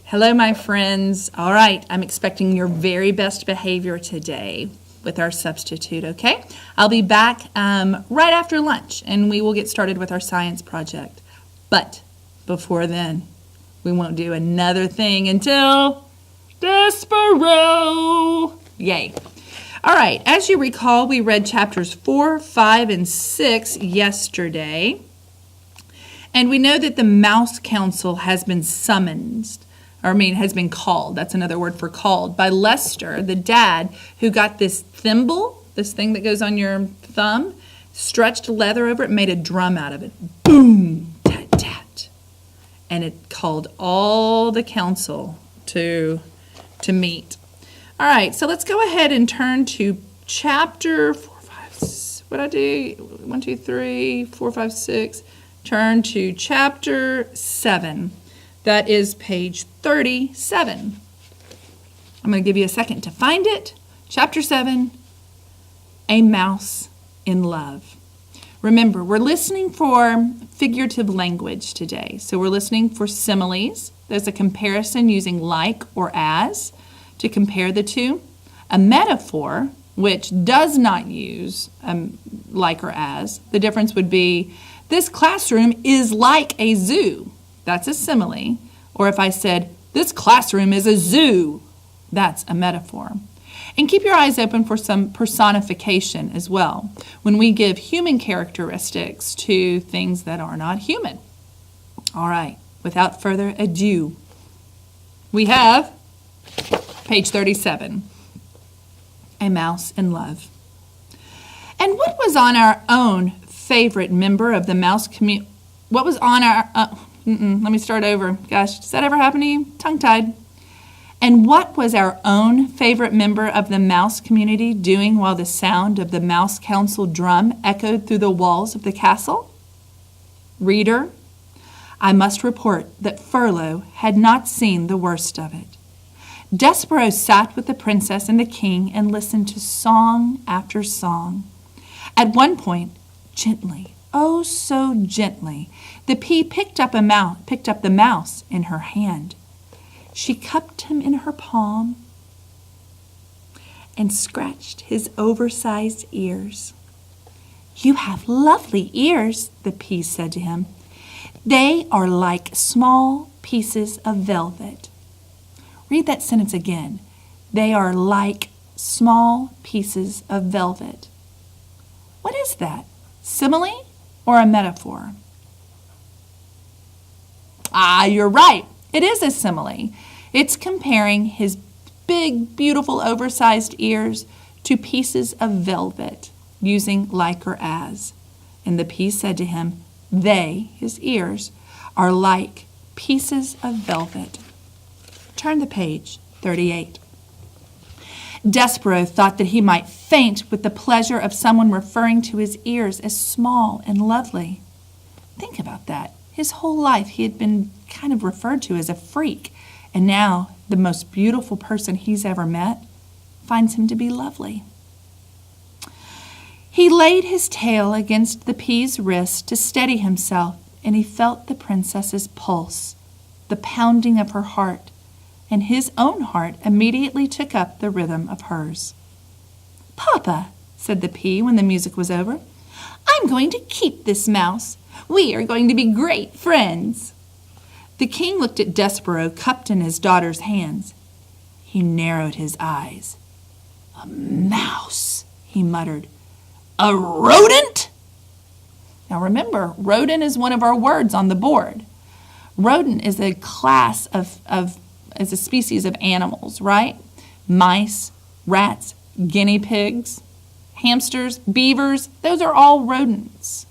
Hello, my friends. All right, I'm expecting your very best behavior today with our substitute, okay? I'll be back right after lunch, and we will get started with our science project. But before then, we won't do another thing until Despereaux. Yay. All right, as you recall, we read chapters 4, 5, and 6 yesterday. And we know that the Mouse Council has been has been called. That's another word for called, by Lester, the dad, who got this thimble, this thing that goes on your thumb, stretched leather over it, made a drum out of it. Boom, tat, tat. And it called all the council to meet. All right, so let's go ahead and turn to chapter 4, 5, 6. What'd I do? 1, 2, 3, 4, 5, 6. Turn to chapter 7. That is page 37. I'm going to give you a second to find it. Chapter 7, A Mouse in Love. Remember, we're listening for figurative language today. So we're listening for similes. There's a comparison using like or as to compare the two. A metaphor, which does not use like or as. The difference would be, this classroom is like a zoo. That's a simile. Or if I said, this classroom is a zoo, that's a metaphor. And keep your eyes open for some personification as well, when we give human characteristics to things that are not human. All right, without further ado, we have page 37, A Mouse in Love. And what was on our own favorite member of the mouse community? What was on our... let me start over. Gosh, does that ever happen to you? Tongue-tied. And what was our own favorite member of the mouse community doing while the sound of the Mouse Council drum echoed through the walls of the castle? Reader, I must report that Furlough had not seen the worst of it. Despereaux sat with the princess and the king and listened to song after song. At one point, gently, oh so gently, the pea picked up the mouse in her hand. She cupped him in her palm and scratched his oversized ears. You have lovely ears, the pea said to him. They are like small pieces of velvet. Read that sentence again. They are like small pieces of velvet. What is that? Simile or a metaphor? You're right. It is a simile. It's comparing his big, beautiful, oversized ears to pieces of velvet, using like or as. And the pea said to him, they, his ears, are like pieces of velvet. Turn the page, 38. Despereaux thought that he might faint with the pleasure of someone referring to his ears as small and lovely. Think about that. His whole life he had been kind of referred to as a freak, and now the most beautiful person he's ever met finds him to be lovely. He laid his tail against the pea's wrist to steady himself, and he felt the princess's pulse, the pounding of her heart, and his own heart immediately took up the rhythm of hers. Papa, said the pea when the music was over, I'm going to keep this mouse. We are going to be great friends. The king looked at Despereaux cupped in his daughter's hands. He narrowed his eyes. A mouse, he muttered. A rodent? Now remember, rodent is one of our words on the board. Rodent is a class is a species of animals, right? Mice, rats, guinea pigs, hamsters, beavers, those are all rodents.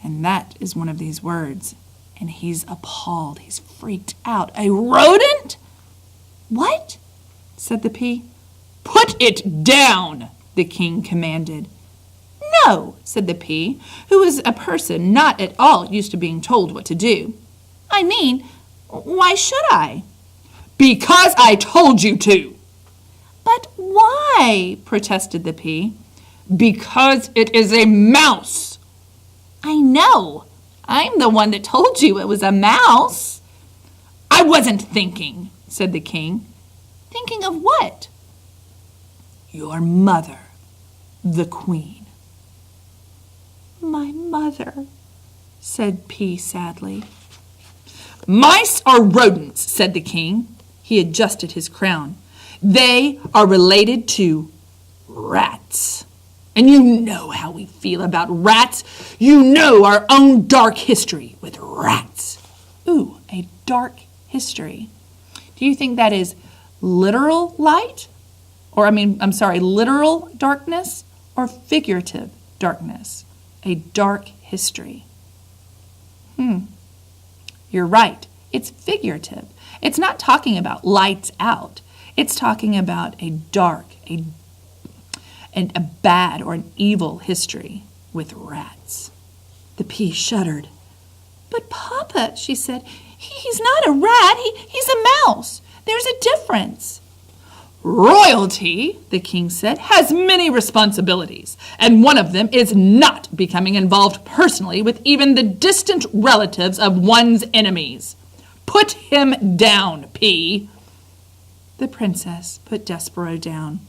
And that is one of these words. And he's appalled. He's freaked out. A rodent? What? Said the pea. Put it down, the king commanded. No, said the pea, who was a person not at all used to being told what to do. I mean, why should I? Because I told you to. But why? Protested the pea. Because it is a mouse. I know. I'm the one that told you it was a mouse. I I wasn't thinking, said the king. Thinking of what? Your mother, the queen. My mother, said P sadly. Mice are rodents, said the king. He adjusted his crown. They are related to rats. And you know how we feel about rats. You know our own dark history with rats. Ooh, a dark history. Do you think that is literal light? Literal darkness or figurative darkness? A dark history. You're right. It's figurative. It's not talking about lights out. It's talking about a dark, a bad or an evil history with rats. The pea shuddered. But Papa, she said, he's not a rat. He's a mouse. There's a difference. Royalty, the king said, has many responsibilities, and one of them is not becoming involved personally with even the distant relatives of one's enemies. Put him down, P. The princess put Despereaux down.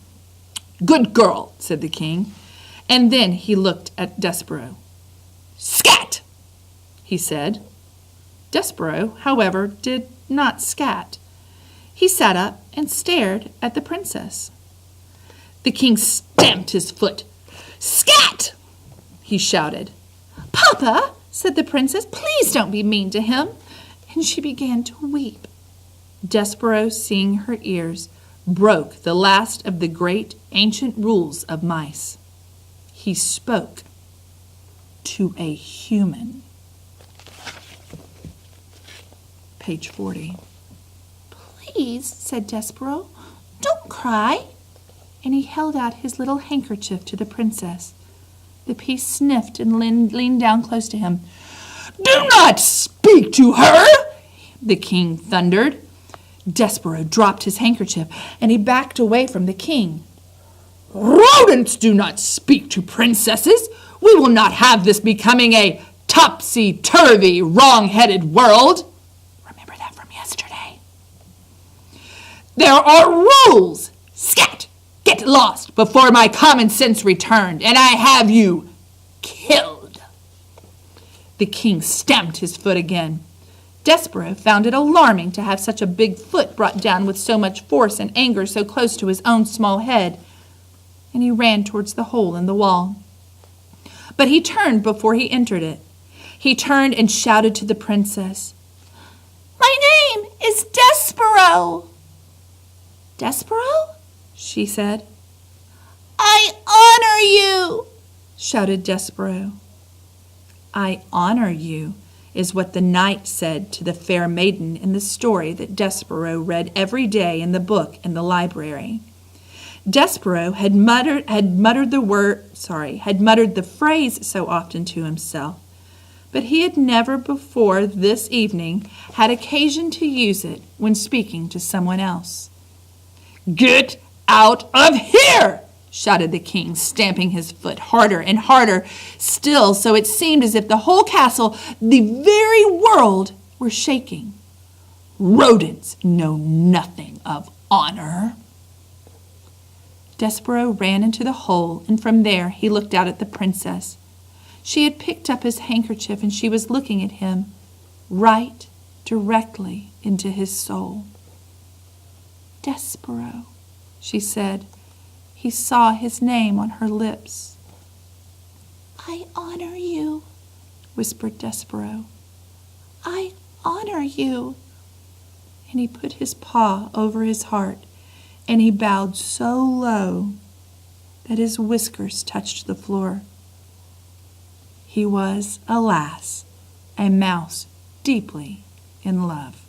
Good girl, said the king, and then he looked at Despereaux. Scat, he said. Despereaux, however, did not scat. He sat up and stared at the princess. The king stamped his foot. Scat! He shouted. Papa, said the princess, please don't be mean to him. And she began to weep. Despereaux, seeing her ears, broke the last of the great ancient rules of mice. He spoke to a human. Page 40. Please, said Despereaux, don't cry. And he held out his little handkerchief to the princess. The pea sniffed and leaned down close to him. Do not speak to her, the king thundered. Despereaux dropped his handkerchief, and he backed away from the king. Rodents do not speak to princesses. We will not have this becoming a topsy-turvy, wrong-headed world. Remember that from yesterday. There are rules. Scat! Get lost before my common sense returned, and I have you killed. The king stamped his foot again. Despereaux found it alarming to have such a big foot brought down with so much force and anger so close to his own small head, and he ran towards the hole in the wall. But he turned before he entered it. He turned and shouted to the princess, My name is Despereaux. Despereaux? She said. I honor you, shouted Despereaux. I honor you, is what the knight said to the fair maiden in the story that Despereaux read every day in the book in the library. Despereaux had muttered the phrase so often to himself, but he had never before this evening had occasion to use it when speaking to someone else. Get out of here! Shouted the king, stamping his foot harder and harder still, so it seemed as if the whole castle, the very world, were shaking. Rodents know nothing of honor. Despereaux ran into the hole, and from there he looked out at the princess. She had picked up his handkerchief, and she was looking at him, right directly into his soul. Despereaux, she said. He saw his name on her lips. I honor you, whispered Despereaux. I honor you. And he put his paw over his heart, and he bowed so low that his whiskers touched the floor. He was, alas, a mouse deeply in love.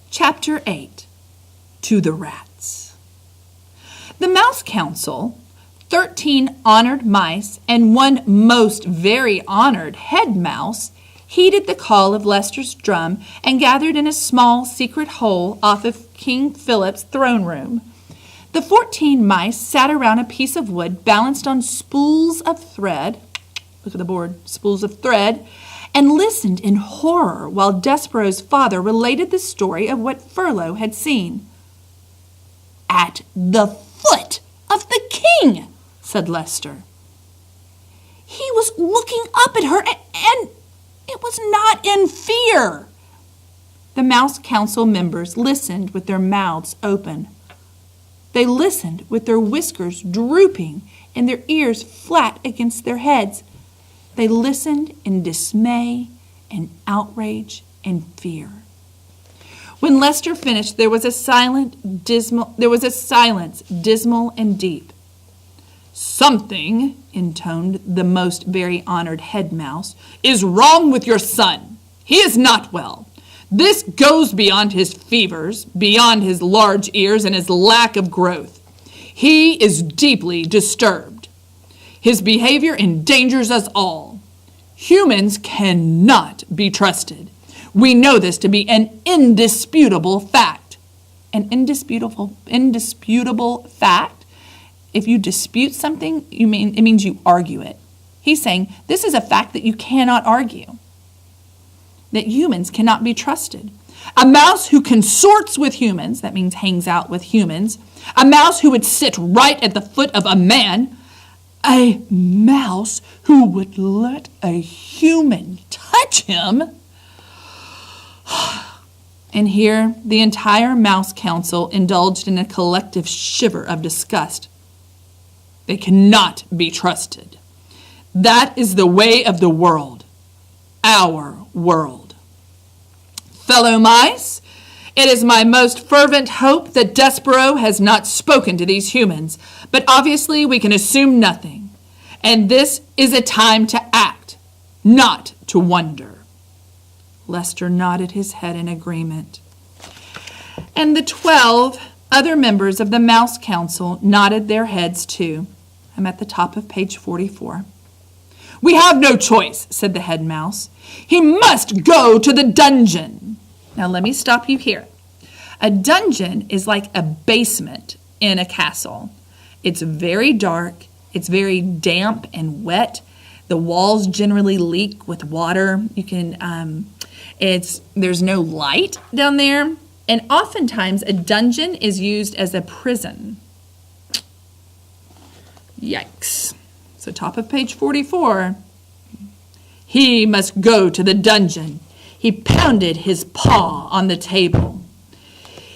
Chapter 8. To the rats. The Mouse Council, 13 honored mice and one most very honored head mouse, heeded the call of Leicester's drum and gathered in a small secret hole off of King Philip's throne room. The 14 mice sat around a piece of wood balanced on spools of thread. Look at the board, spools of thread, and listened in horror while Despereaux's father related the story of what Furlough had seen. "At the foot of the king," said Lester. "He was looking up at her, and it was not in fear." The Mouse Council members listened with their mouths open. They listened with their whiskers drooping and their ears flat against their heads. They listened in dismay and outrage and fear. When Lester finished, there was a silence dismal and deep. "Something," intoned the most very honored head mouse, "is wrong with your son. He is not well. This goes beyond his fevers, beyond his large ears and his lack of growth. He is deeply disturbed. His behavior endangers us all. Humans cannot be trusted. We know this to be an indisputable fact." An indisputable fact? If you dispute something, it means you argue it. He's saying this is a fact that you cannot argue. That humans cannot be trusted. A mouse who consorts with humans, that means hangs out with humans, a mouse who would sit right at the foot of a man, a mouse who would let a human touch him. And here the entire Mouse Council indulged in a collective shiver of disgust. They cannot be trusted. That is the way of the world, our world. Fellow mice, it is my most fervent hope that Despereaux has not spoken to these humans, but obviously we can assume nothing. And this is a time to act, not to wonder. Lester nodded his head in agreement. And the 12 other members of the Mouse Council nodded their heads too. I'm at the top of page 44. "We have no choice," said the head mouse. "He must go to the dungeon." Now let me stop you here. A dungeon is like a basement in a castle. It's very dark. It's very damp and wet. The walls generally leak with water. There's no light down there. And oftentimes a dungeon is used as a prison. Yikes. So top of page 44. "He must go to the dungeon." He pounded his paw on the table.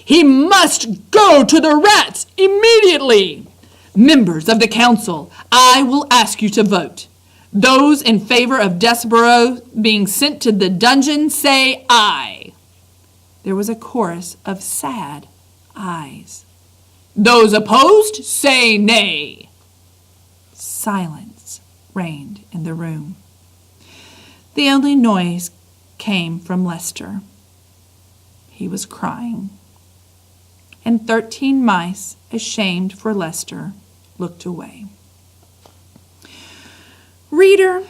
"He must go to the rats immediately. Members of the council, I will ask you to vote. Those in favor of Despereaux being sent to the dungeon, say aye." There was a chorus of sad ayes. "Those opposed, say nay." Silence reigned in the room. The only noise came from Lester. He was crying. And 13 mice, ashamed for Lester, looked away. Reader,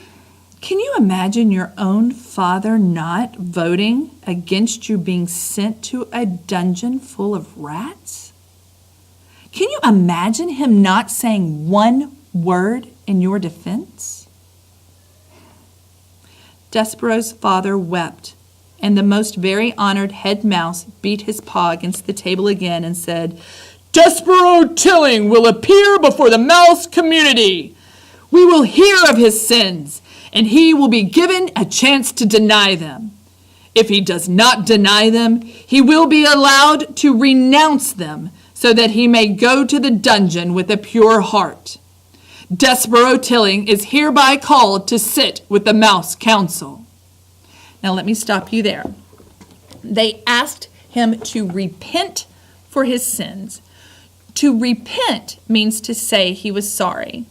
can you imagine your own father not voting against you being sent to a dungeon full of rats? Can you imagine him not saying one word in your defense? Despereaux's father wept, and the most very honored head mouse beat his paw against the table again and said, "Despereaux Tilling will appear before the mouse community. We will hear of his sins, and he will be given a chance to deny them. If he does not deny them, he will be allowed to renounce them so that he may go to the dungeon with a pure heart. Despereaux Tilling is hereby called to sit with the Mouse Council." Now let me stop you there. They asked him to repent for his sins. To repent means to say he was sorry.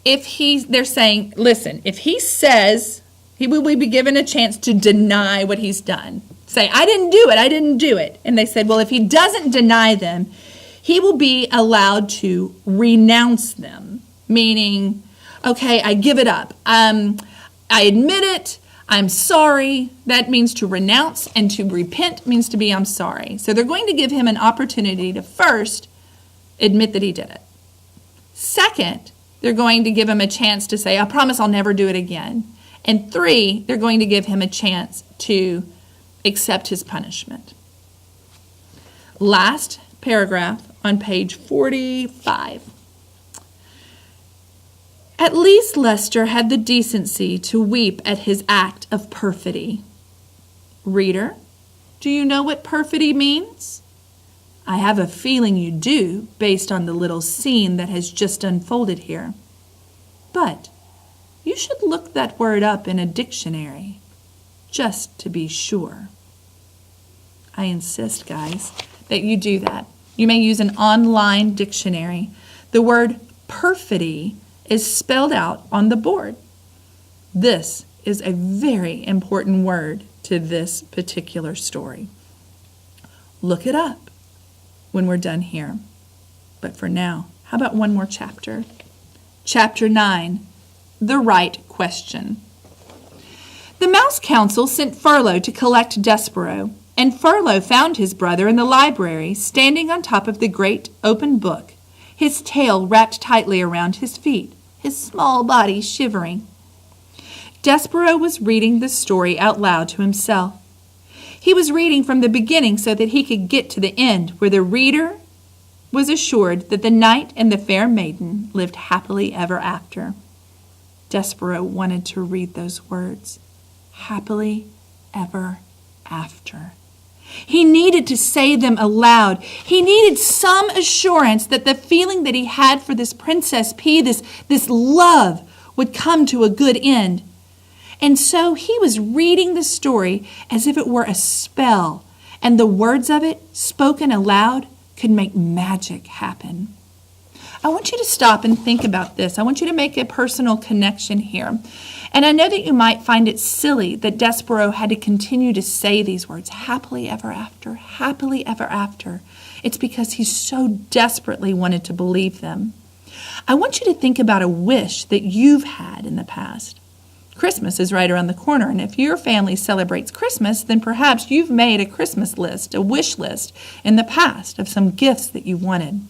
They're saying, listen, if he says, he will be given a chance to deny what he's done. Say, I didn't do it. And they said, well, if he doesn't deny them, he will be allowed to renounce them, meaning, okay, I give it up. I admit it. I'm sorry. That means to renounce, and to repent means to be I'm sorry. So they're going to give him an opportunity to first admit that he did it. Second, they're going to give him a chance to say, I promise I'll never do it again. And 3, they're going to give him a chance to accept his punishment. Last paragraph on page 45. At least Lester had the decency to weep at his act of perfidy. Reader, do you know what perfidy means? I have a feeling you do, based on the little scene that has just unfolded here. But you should look that word up in a dictionary, just to be sure. I insist, guys, that you do that. You may use an online dictionary. The word perfidy is spelled out on the board. This is a very important word to this particular story. Look it up when we're done here. But for now, how about one more chapter? Chapter 9, The Right Question. The Mouse Council sent Furlough to collect Despereaux, and Furlough found his brother in the library, standing on top of the great open book, his tail wrapped tightly around his feet, his small body shivering. Despereaux was reading the story out loud to himself. He was reading from the beginning so that he could get to the end, where the reader was assured that the knight and the fair maiden lived happily ever after. Despereaux wanted to read those words, happily ever after. He needed to say them aloud. He needed some assurance that the feeling that he had for this Princess P, this love, would come to a good end. And so he was reading the story as if it were a spell, and the words of it, spoken aloud, could make magic happen. I want you to stop and think about this. I want you to make a personal connection here. And I know that you might find it silly that Despereaux had to continue to say these words, happily ever after, happily ever after. It's because he so desperately wanted to believe them. I want you to think about a wish that you've had in the past. Christmas is right around the corner, and if your family celebrates Christmas, then perhaps you've made a Christmas list, a wish list in the past of some gifts that you wanted.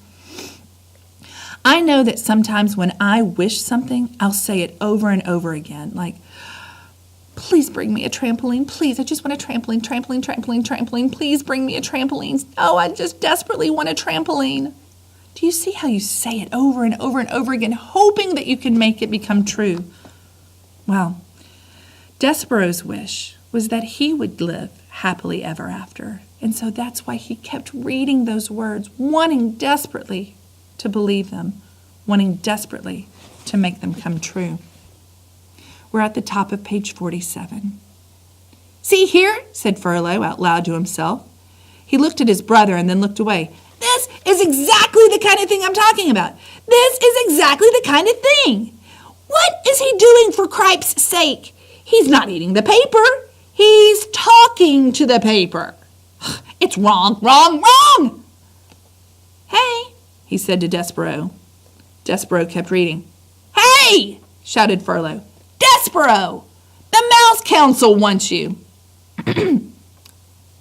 I know that sometimes when I wish something, I'll say it over and over again, like, please bring me a trampoline, please, I just want a trampoline, trampoline, trampoline, trampoline, please bring me a trampoline. Oh, I just desperately want a trampoline. Do you see how you say it over and over and over again, hoping that you can make it become true? Well, Despereaux's wish was that he would live happily ever after. And so that's why he kept reading those words, wanting desperately to believe them, wanting desperately to make them come true. We're at the top of page 47. See here, said Furlough out loud to himself. He looked at his brother and then looked away. This is exactly the kind of thing I'm talking about. This is exactly the kind of thing. What is he doing for cripe's sake? He's not eating the paper. He's talking to the paper. It's wrong, wrong, wrong. Hey, he said to Despereaux. Despereaux kept reading. Hey, shouted Furlough. Despereaux, the Mouse Council wants you.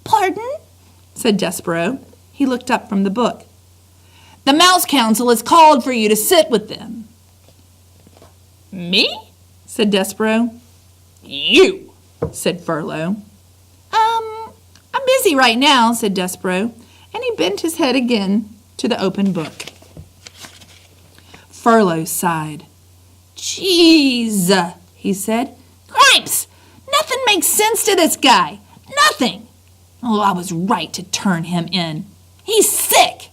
Pardon? Said Despereaux. He looked up from the book. The Mouse Council has called for you to sit with them. Me? Said Despereaux. You, said Furlough. I'm busy right now, said Despereaux, and he bent his head again to the open book. Furlough sighed. Jeez, he said. Cripes! Nothing makes sense to this guy. Nothing. Oh, I was right to turn him in. He's sick.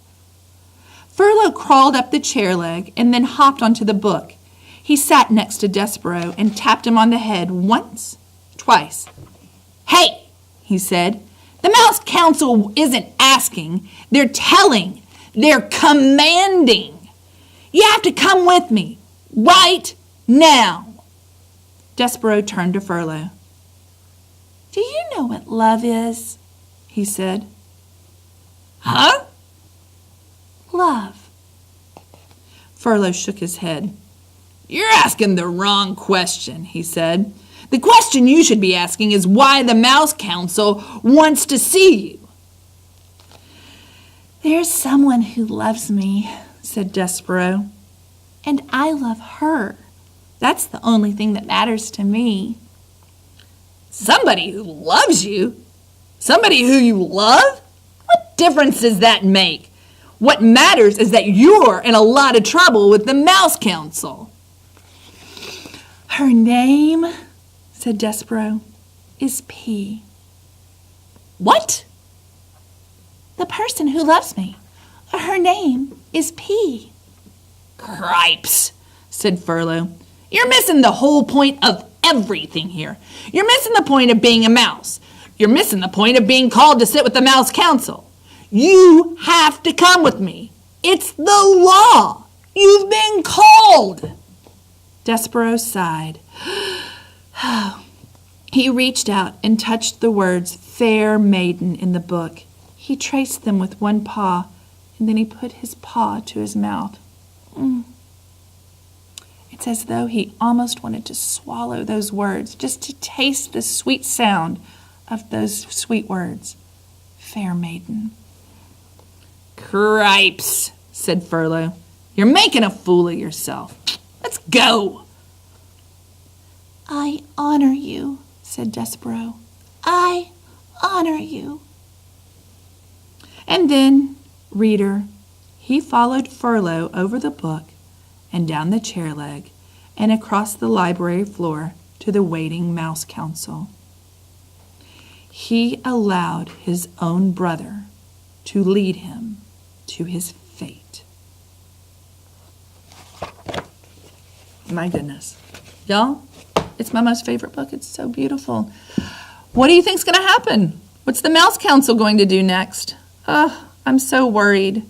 Furlough crawled up the chair leg and then hopped onto the book. He sat next to Despereaux and tapped him on the head once, twice. Hey, he said, the Mouse Council isn't asking, they're telling, they're commanding. You have to come with me, right now. Despereaux turned to Furlough. Do you know what love is? He said. Huh? Love. Furlough shook his head. You're asking the wrong question, he said. The question you should be asking is why the Mouse Council wants to see you. There's someone who loves me, said Despereaux, and I love her. That's the only thing that matters to me. Somebody who loves you? Somebody who you love? What difference does that make? What matters is that you're in a lot of trouble with the Mouse Council. Her name, said Despereaux, is P. What? The person who loves me. Her name is P. Cripes, said Furlough. You're missing the whole point of everything here. You're missing the point of being a mouse. You're missing the point of being called to sit with the Mouse Council. You have to come with me. It's the law. You've been called. Despereaux sighed. He reached out and touched the words fair maiden in the book. He traced them with one paw, and then he put his paw to his mouth. It's as though he almost wanted to swallow those words, just to taste the sweet sound of those sweet words. Fair maiden. Cripes, said Furlough. You're making a fool of yourself. Let's go. I honor you, said Despereaux. I honor you. And then, reader, he followed Furlough over the book and down the chair leg and across the library floor to the waiting Mouse Council. He allowed his own brother to lead him to his fate. My goodness. Y'all, it's my most favorite book. It's so beautiful. What do you think's going to happen? What's the Mouse Council going to do next? I'm so worried.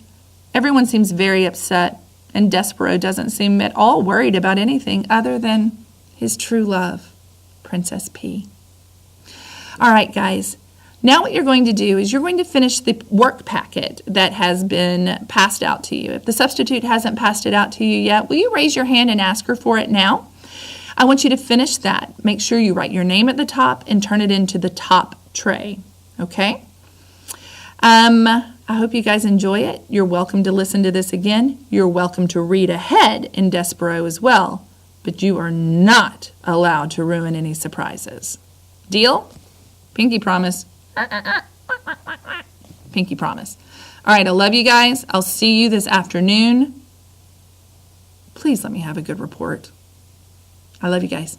Everyone seems very upset, and Despereaux doesn't seem at all worried about anything other than his true love, Princess P. All right, guys. Now what you're going to do is you're going to finish the work packet that has been passed out to you. If the substitute hasn't passed it out to you yet, will you raise your hand and ask her for it now? I want you to finish that. Make sure you write your name at the top and turn it into the top tray, okay? I hope you guys enjoy it. You're welcome to listen to this again. You're welcome to read ahead in Despereaux as well, but you are not allowed to ruin any surprises. Deal? Pinky promise. Pinky promise. All right, I love you guys. I'll see you this afternoon. Please let me have a good report. I love you guys.